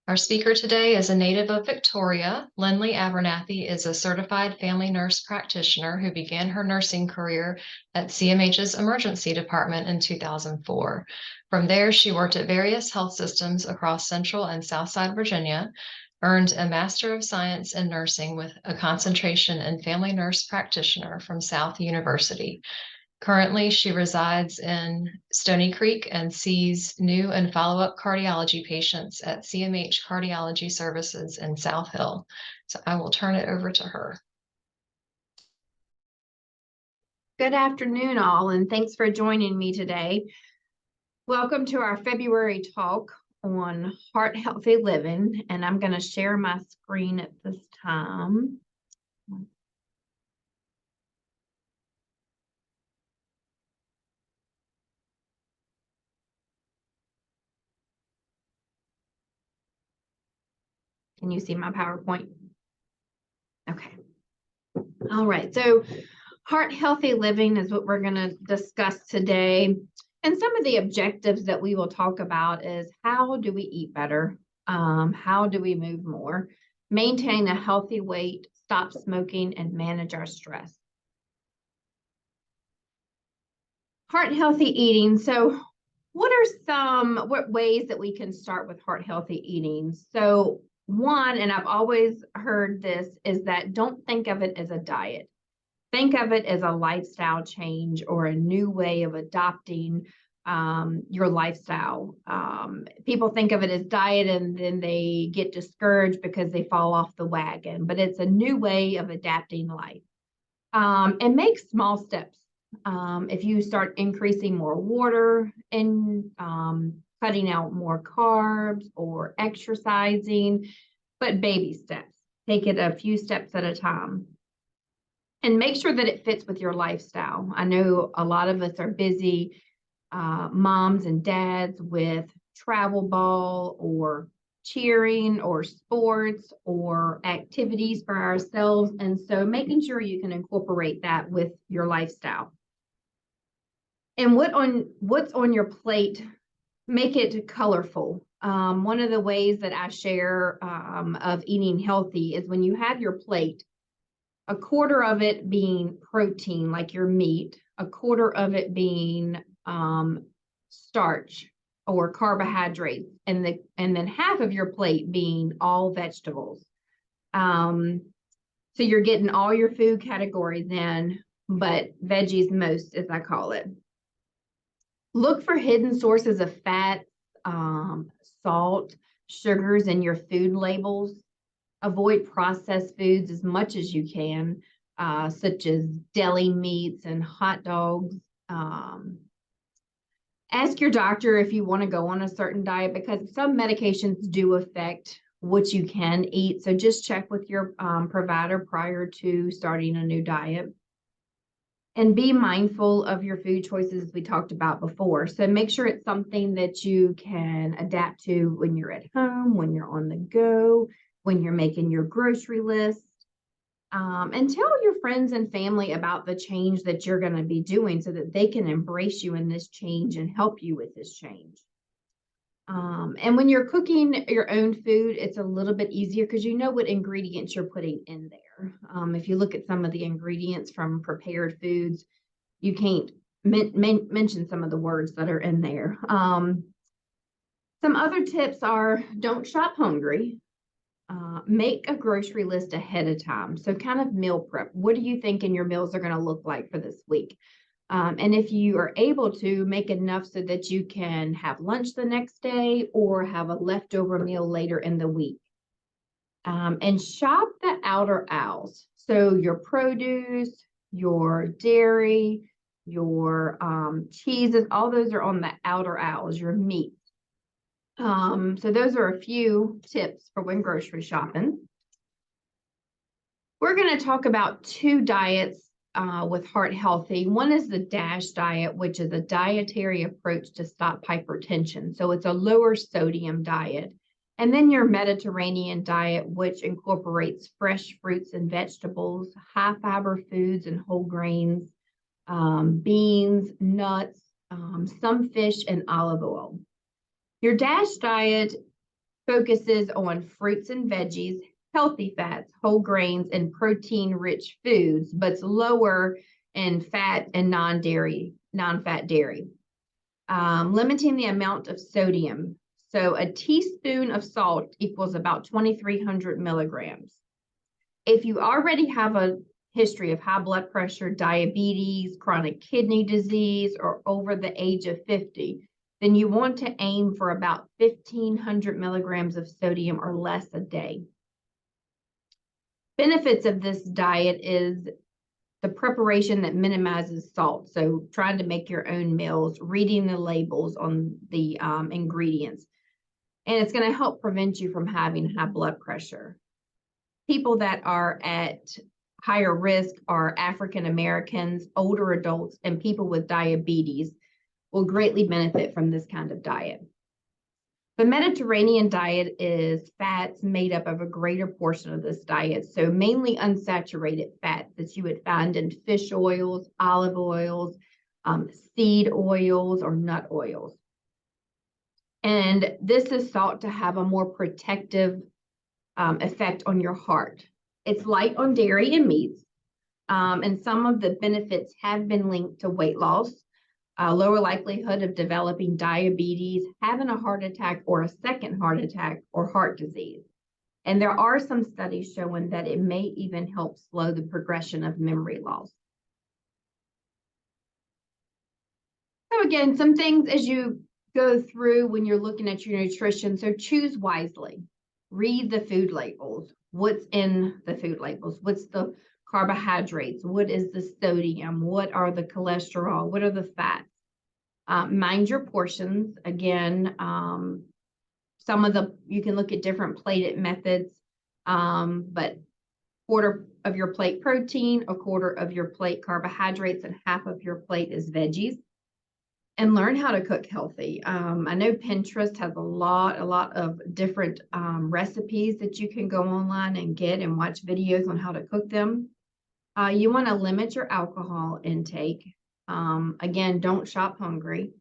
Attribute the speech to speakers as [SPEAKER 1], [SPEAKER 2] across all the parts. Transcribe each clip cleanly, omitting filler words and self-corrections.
[SPEAKER 1] Our speaker today is a native of Victoria. Lindley Abernathy is a certified family nurse practitioner who began her nursing career at CMH's emergency department in 2004. From there, she worked at various health systems across Central and Southside Virginia, earned a Master of Science in Nursing with a concentration in family nurse practitioner from South University. Currently, she resides in Stony Creek and sees new and follow-up cardiology patients at CMH Cardiology Services in South Hill. So I will turn it over to her.
[SPEAKER 2] Good afternoon, all, and thanks for joining me today. Welcome to our February talk on heart healthy living, and I'm going to share my screen at this time. Can you see my PowerPoint? Okay. All right. So heart healthy living is what we're going to discuss today. And some of the objectives that we will talk about is how do we eat better? How do we move more? Maintain a healthy weight, stop smoking, and manage our stress. Heart healthy eating. So what ways that we can start with heart healthy eating? So one, and I've always heard this, is that don't think of it as a diet. Think of it as a lifestyle change or a new way of adopting your lifestyle. People think of it as diet and then they get discouraged because they fall off the wagon, but it's a new way of adapting life. And make small steps. If you start increasing more water and cutting out more carbs or exercising, but baby steps. Take it a few steps at a time. And make sure that it fits with your lifestyle. I know a lot of us are busy moms and dads with travel ball or cheering or sports or activities for ourselves. And so making sure you can incorporate that with your lifestyle. And what's on your plate, make it colorful. One of the ways that I share of eating healthy is when you have your plate, a quarter of it being protein, like your meat, a quarter of it being starch or carbohydrates, and then half of your plate being all vegetables. So you're getting all your food categories in, but veggies most, as I call it. Look for hidden sources of fat, salt, sugars in your food labels. Avoid processed foods as much as you can, such as deli meats and hot dogs. Ask your doctor if you want to go on a certain diet, because some medications do affect what you can eat. So just check with your provider prior to starting a new diet. And be mindful of your food choices we talked about before. So make sure it's something that you can adapt to when you're at home, when you're on the go, when you're making your grocery list. And tell your friends and family about the change that you're going to be doing so that they can embrace you in this change and help you with this change. And when you're cooking your own food, it's a little bit easier because you know what ingredients you're putting in there. If you look at some of the ingredients from prepared foods, you can't mention some of the words that are in there. Some other tips are don't shop hungry. Make a grocery list ahead of time. So kind of meal prep. What do you think your meals are going to look like for this week? And if you are able to, make enough so that you can have lunch the next day or have a leftover meal later in the week. And shop the outer aisles. So your produce, your dairy, your cheeses, all those are on the outer aisles, your meat. So those are a few tips for when grocery shopping. We're going to talk about two diets with heart healthy. One is the DASH diet, which is a dietary approach to stop hypertension. So it's a lower sodium diet. And then your Mediterranean diet, which incorporates fresh fruits and vegetables, high fiber foods and whole grains, beans, nuts, some fish, and olive oil. Your DASH diet focuses on fruits and veggies, healthy fats, whole grains, and protein-rich foods, but it's lower in fat and non-fat dairy. Limiting the amount of sodium. So a teaspoon of salt equals about 2,300 milligrams. If you already have a history of high blood pressure, diabetes, chronic kidney disease, or over the age of 50, then you want to aim for about 1,500 milligrams of sodium or less a day. Benefits of this diet is the preparation that minimizes salt. So trying to make your own meals, reading the labels on the ingredients. And it's going to help prevent you from having high blood pressure. People that are at higher risk are African Americans, older adults, and people with diabetes will greatly benefit from this kind of diet. The Mediterranean diet is fats made up of a greater portion of this diet, so mainly unsaturated fats that you would find in fish oils, olive oils, seed oils, or nut oils. And this is thought to have a more protective effect on your heart. It's light on dairy and meats, and some of the benefits have been linked to weight loss, lower likelihood of developing diabetes, having a heart attack or a second heart attack, or heart disease. And there are some studies showing that it may even help slow the progression of memory loss. So again, some things as you go through when you're looking at your nutrition. So choose wisely. Read the food labels. What's in the food labels? What's the carbohydrates? What is the sodium? What are the cholesterol? What are the fats? Mind your portions. Again, you can look at different plated methods, but quarter of your plate protein, a quarter of your plate carbohydrates, and half of your plate is veggies. And learn how to cook healthy. I know Pinterest has a lot of different recipes that you can go online and get and watch videos on how to cook them. You want to limit your alcohol intake. Again, don't shop hungry.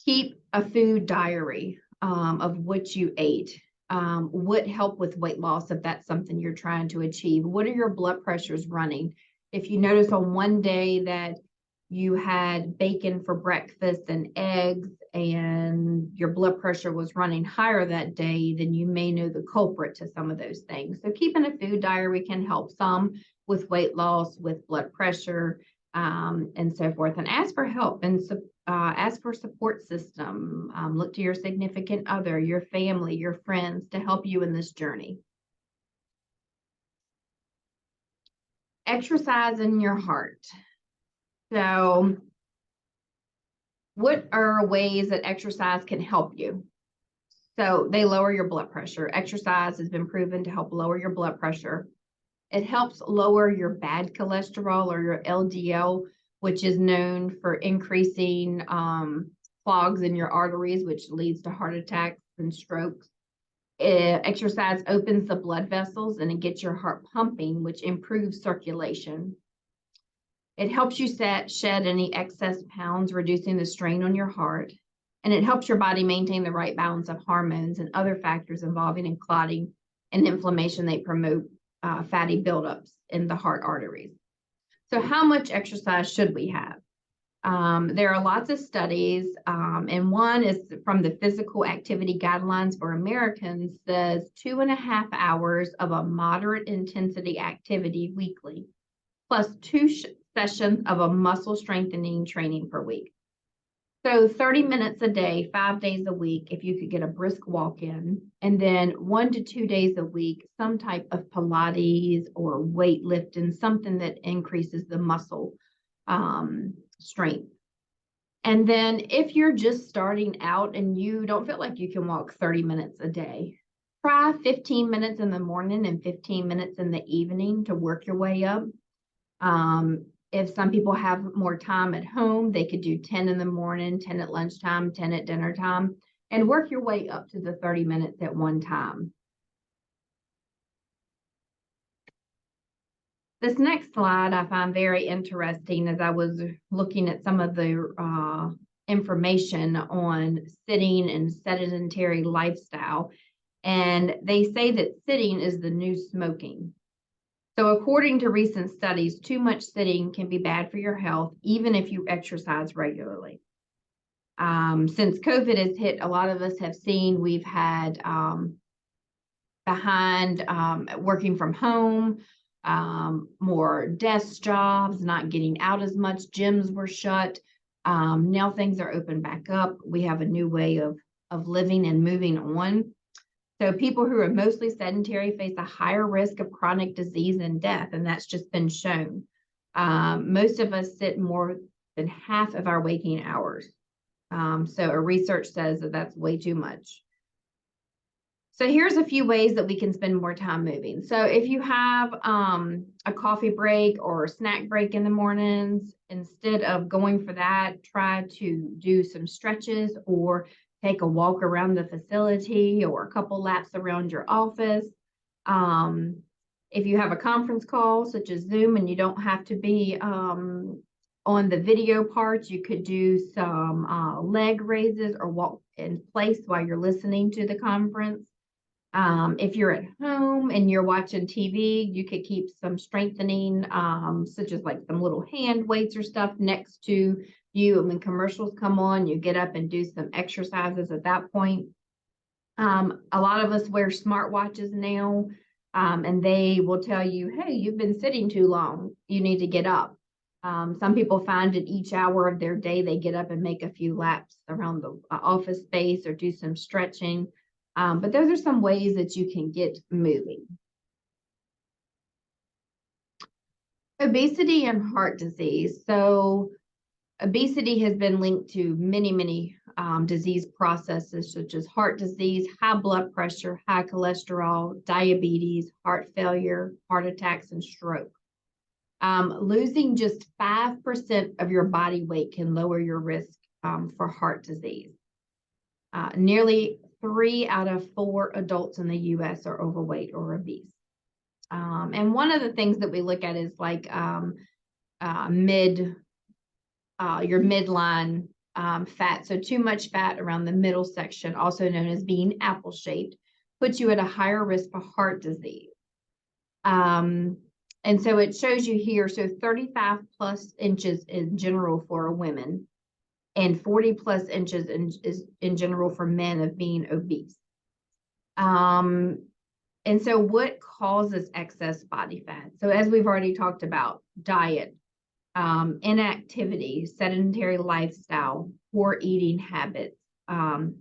[SPEAKER 2] Keep a food diary of what you ate. What helped with weight loss if that's something you're trying to achieve? What are your blood pressures running? If you notice on one day that you had bacon for breakfast and eggs and your blood pressure was running higher that day, then you may know the culprit to some of those things. So keeping a food diary can help some with weight loss, with blood pressure, and so forth. And ask for help and ask for support system. Look to your significant other, your family, your friends to help you in this journey. Exercise in your heart. So what are ways that exercise can help you? So they lower your blood pressure. Exercise has been proven to help lower your blood pressure. It helps lower your bad cholesterol or your LDL, which is known for increasing clogs in your arteries, which leads to heart attacks and strokes. Exercise opens the blood vessels and it gets your heart pumping, which improves circulation. It helps you shed any excess pounds, reducing the strain on your heart. And it helps your body maintain the right balance of hormones and other factors involving in clotting and inflammation. They promote fatty buildups in the heart arteries. So how much exercise should we have? There are lots of studies, and one is from the Physical Activity Guidelines for Americans, says 2.5 hours of a moderate intensity activity weekly, plus 2 sessions of a muscle strengthening training per week. So 30 minutes a day, 5 days a week, if you could get a brisk walk in, and then 1 to 2 days a week, some type of Pilates or weightlifting, something that increases the muscle strength. And then if you're just starting out and you don't feel like you can walk 30 minutes a day, try 15 minutes in the morning and 15 minutes in the evening to work your way up. If some people have more time at home, they could do 10 in the morning, 10 at lunchtime, 10 at dinner time, and work your way up to the 30 minutes at one time. This next slide I find very interesting as I was looking at some of the information on sitting and sedentary lifestyle. And they say that sitting is the new smoking. So according to recent studies, too much sitting can be bad for your health, even if you exercise regularly. Since COVID has hit, a lot of us have seen we've had working from home, more desk jobs, not getting out as much, gyms were shut. Now things are open back up. We have a new way of living and moving on. So people who are mostly sedentary face a higher risk of chronic disease and death, and that's just been shown. Most of us sit more than half of our waking hours. So a research says that that's way too much. So here's a few ways that we can spend more time moving. So if you have a coffee break or a snack break in the mornings, instead of going for that, try to do some stretches or take a walk around the facility or a couple laps around your office. If you have a conference call such as Zoom and you don't have to be on the video part, you could do some leg raises or walk in place while you're listening to the conference. If you're at home and you're watching TV, you could keep some strengthening, such as like some little hand weights or stuff next to you. And when commercials come on, you get up and do some exercises at that point. A lot of us wear smartwatches now, and they will tell you, hey, you've been sitting too long. You need to get up. Some people find at each hour of their day, they get up and make a few laps around the office space or do some stretching. But those are some ways that you can get moving. Obesity and heart disease. So obesity has been linked to many disease processes such as heart disease, high blood pressure, high cholesterol, diabetes, heart failure, heart attacks, and stroke. Losing just 5% of your body weight can lower your risk for heart disease. Nearly 3 out of 4 adults in the U.S. are overweight or obese. And one of the things that we look at is like your midline fat. So too much fat around the middle section, also known as being apple-shaped, puts you at a higher risk for heart disease. And so it shows you here, so 35 plus inches in general for a woman, and 40 plus inches in general for men of being obese. And so what causes excess body fat? So as we've already talked about, diet, inactivity, sedentary lifestyle, poor eating habits,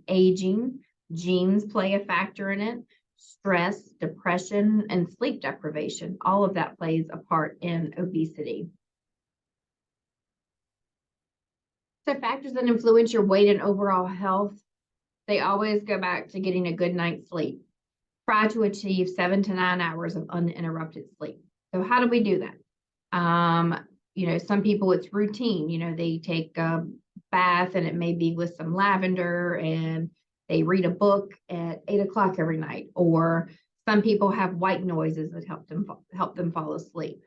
[SPEAKER 2] aging, genes play a factor in it, stress, depression, and sleep deprivation. All of that plays a part in obesity. So factors that influence your weight and overall health, they always go back to getting a good night's sleep. Try to achieve 7 to 9 hours of uninterrupted sleep. So how do we do that? Some people it's routine. They take a bath and it may be with some lavender and they read a book at 8 o'clock every night. Or some people have white noises that help them fall asleep.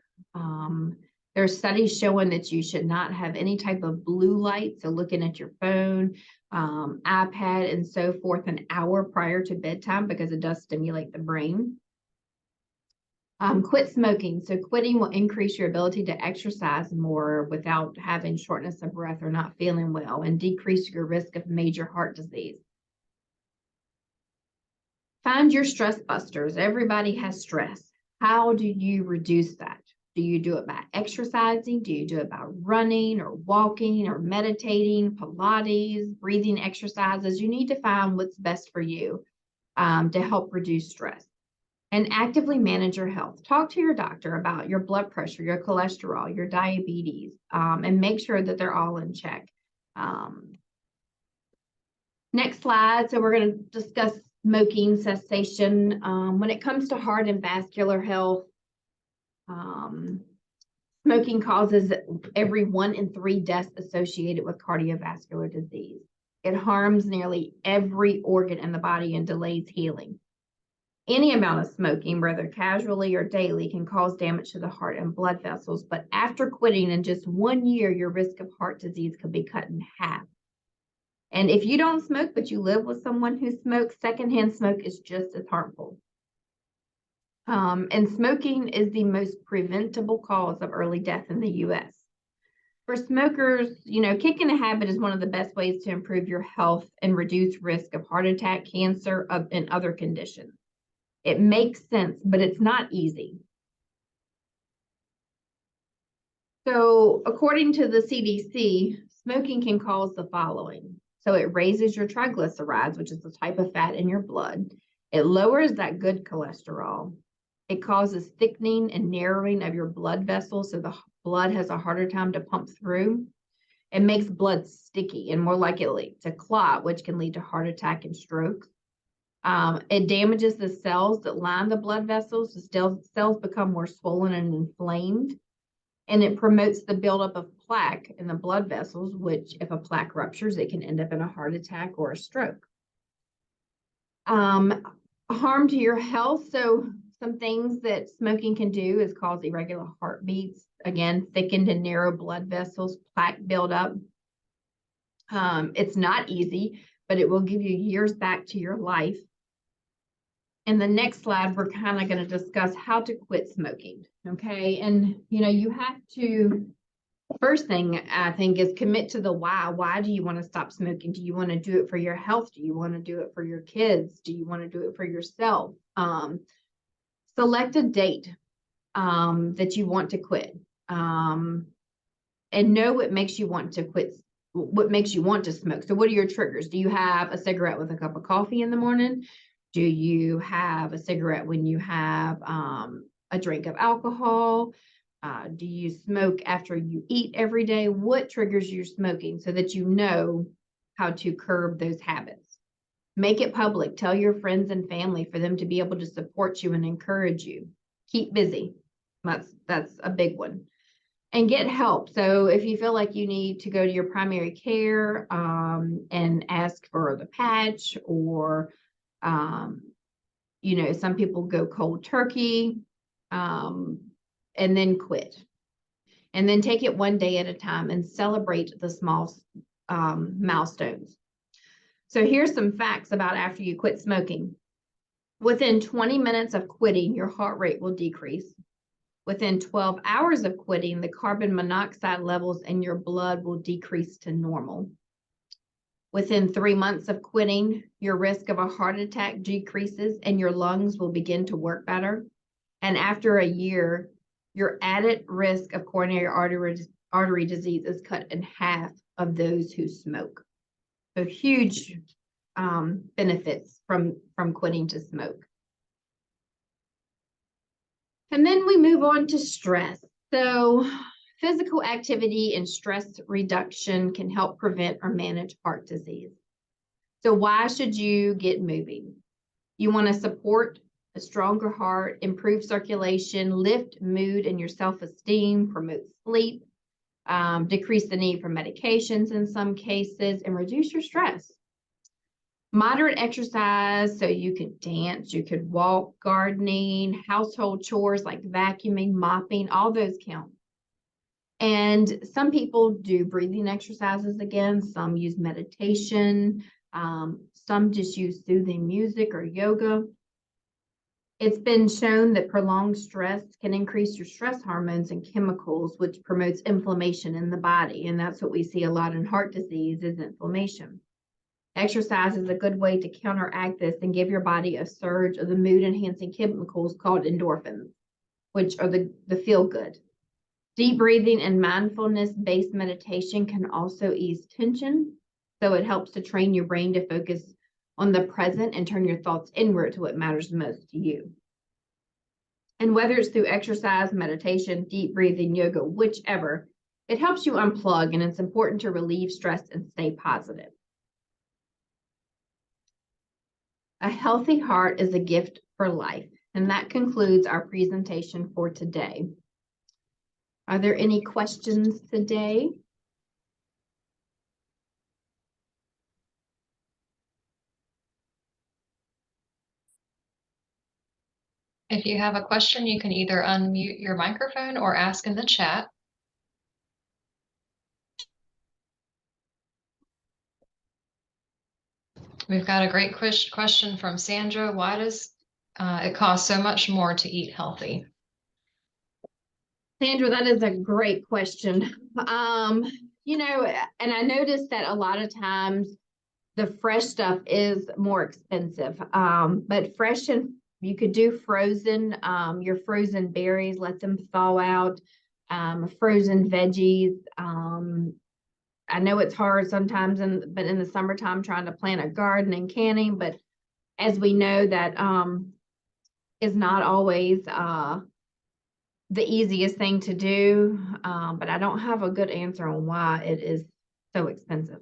[SPEAKER 2] There's studies showing that you should not have any type of blue light, so looking at your phone, iPad, and so forth an hour prior to bedtime because it does stimulate the brain. Quit smoking. So quitting will increase your ability to exercise more without having shortness of breath or not feeling well, and decrease your risk of major heart disease. Find your stress busters. Everybody has stress. How do you reduce that? Do you do it by exercising? Do you do it by running or walking or meditating, Pilates, breathing exercises? You need to find what's best for you to help reduce stress. And actively manage your health. Talk to your doctor about your blood pressure, your cholesterol, your diabetes, and make sure that they're all in check. Next slide. So we're going to discuss smoking cessation. When it comes to heart and vascular health, smoking causes every 1 in 3 deaths associated with cardiovascular disease. It harms nearly every organ in the body and delays healing. Any amount of smoking, whether casually or daily, can cause damage to the heart and blood vessels, but after quitting in just 1 year, your risk of heart disease could be cut in half. And if you don't smoke, but you live with someone who smokes, secondhand smoke is just as harmful. And smoking is the most preventable cause of early death in the U.S. For smokers, kicking a habit is one of the best ways to improve your health and reduce risk of heart attack, cancer, and other conditions. It makes sense, but it's not easy. So according to the CDC, smoking can cause the following. So it raises your triglycerides, which is the type of fat in your blood. It lowers that good cholesterol. It causes thickening and narrowing of your blood vessels, so the blood has a harder time to pump through. It makes blood sticky and more likely to clot, which can lead to heart attack and stroke. It damages the cells that line the blood vessels. The cells become more swollen and inflamed. And it promotes the buildup of plaque in the blood vessels, which if a plaque ruptures, it can end up in a heart attack or a stroke. Harm to your health. So some things that smoking can do is cause irregular heartbeats, again, thickened and narrow blood vessels, plaque buildup. It's not easy, but it will give you years back to your life. In the next slide, we're kind of going to discuss how to quit smoking. Okay. And, you have to, first thing I think is commit to the why. Why do you want to stop smoking? Do you want to do it for your health? Do you want to do it for your kids? Do you want to do it for yourself? Select a date that you want to quit, and know what makes you want to quit, what makes you want to smoke. So what are your triggers? Do you have a cigarette with a cup of coffee in the morning? Do you have a cigarette when you have a drink of alcohol? Do you smoke after you eat every day? What triggers your smoking so that you know how to curb those habits? Make it public. Tell your friends and family for them to be able to support you and encourage you. Keep busy. That's a big one. And get help. So if you feel like you need to go to your primary care and ask for the patch, or some people go cold turkey and then quit. And then take it one day at a time and celebrate the small milestones. So here's some facts about after you quit smoking. Within 20 minutes of quitting, your heart rate will decrease. Within 12 hours of quitting, the carbon monoxide levels in your blood will decrease to normal. Within 3 months of quitting, your risk of a heart attack decreases and your lungs will begin to work better. And after a year, your added risk of coronary artery disease is cut in half of those who smoke. So huge benefits from quitting to smoke. And then we move on to stress. So physical activity and stress reduction can help prevent or manage heart disease. So why should you get moving? You want to support a stronger heart, improve circulation, lift mood and your self-esteem, promote sleep, decrease the need for medications in some cases, and reduce your stress. Moderate exercise, so you could dance, you could walk, gardening, household chores like vacuuming, mopping, all those count. And some people do breathing exercises again, some use meditation, some just use soothing music or yoga. It's been shown that prolonged stress can increase your stress hormones and chemicals, which promotes inflammation in the body. And that's what we see a lot in heart disease, is inflammation. Exercise is a good way to counteract this and give your body a surge of the mood-enhancing chemicals called endorphins, which are the feel-good. Deep breathing and mindfulness-based meditation can also ease tension, so it helps to train your brain to focus on the present and turn your thoughts inward to what matters most to you. And whether it's through exercise, meditation, deep breathing, yoga, whichever, it helps you unplug, and it's important to relieve stress and stay positive. A healthy heart is a gift for life. And that concludes our presentation for today. Are there any questions today?
[SPEAKER 1] If you have a question, you can either unmute your microphone or ask in the chat. We've got a great question from Sandra. Why does it cost so much more to eat healthy?
[SPEAKER 2] Sandra, that is a great question. And I noticed that a lot of times the fresh stuff is more expensive. But fresh and you could do frozen, your frozen berries, let them thaw out, frozen veggies. I know it's hard sometimes, but in the summertime trying to plant a garden and canning, but as we know that is not always the easiest thing to do. But I don't have a good answer on why it is so expensive.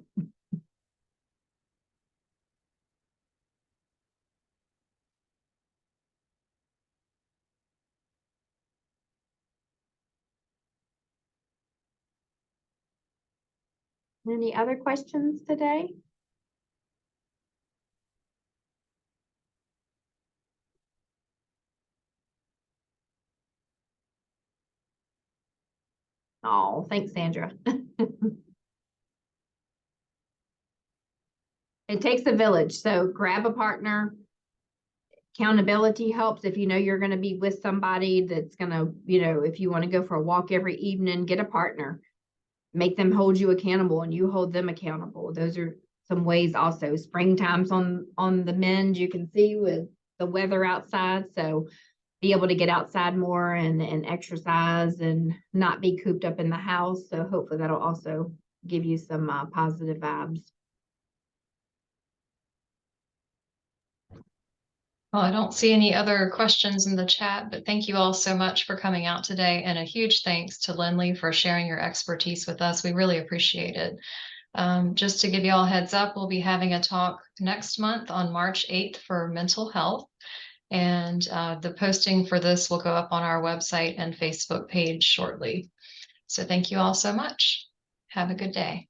[SPEAKER 2] Any other questions today? Oh, thanks, Sandra. It takes a village, so grab a partner. Accountability helps if you know you're going to be with somebody that's going to, if you want to go for a walk every evening, get a partner. Make them hold you accountable and you hold them accountable. Those are some ways also. Springtime's on the mend, you can see with the weather outside. So be able to get outside more and exercise and not be cooped up in the house. So hopefully that'll also give you some positive vibes.
[SPEAKER 1] Well, I don't see any other questions in the chat, but thank you all so much for coming out today. And a huge thanks to Lindley for sharing your expertise with us. We really appreciate it. Just to give you all a heads up, we'll be having a talk next month on March 8th for mental health. And the posting for this will go up on our website and Facebook page shortly. So thank you all so much. Have a good day.